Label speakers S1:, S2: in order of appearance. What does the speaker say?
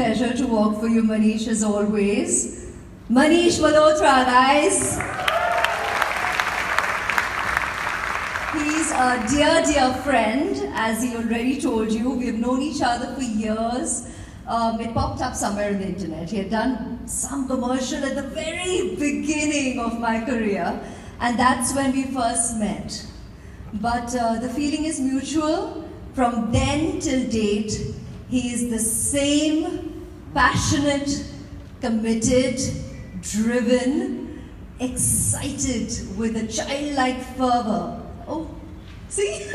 S1: pleasure to work for you, Manish, as always. Manish Malhotra, guys. He's a dear, dear friend, as he already told you. We've known each other for years. It popped up somewhere on the internet. He had done some commercial at the very beginning of my career, and that's when we first met. But the feeling is mutual. From then till date, he is the same passionate, committed, driven, excited with a childlike fervor. Oh, see?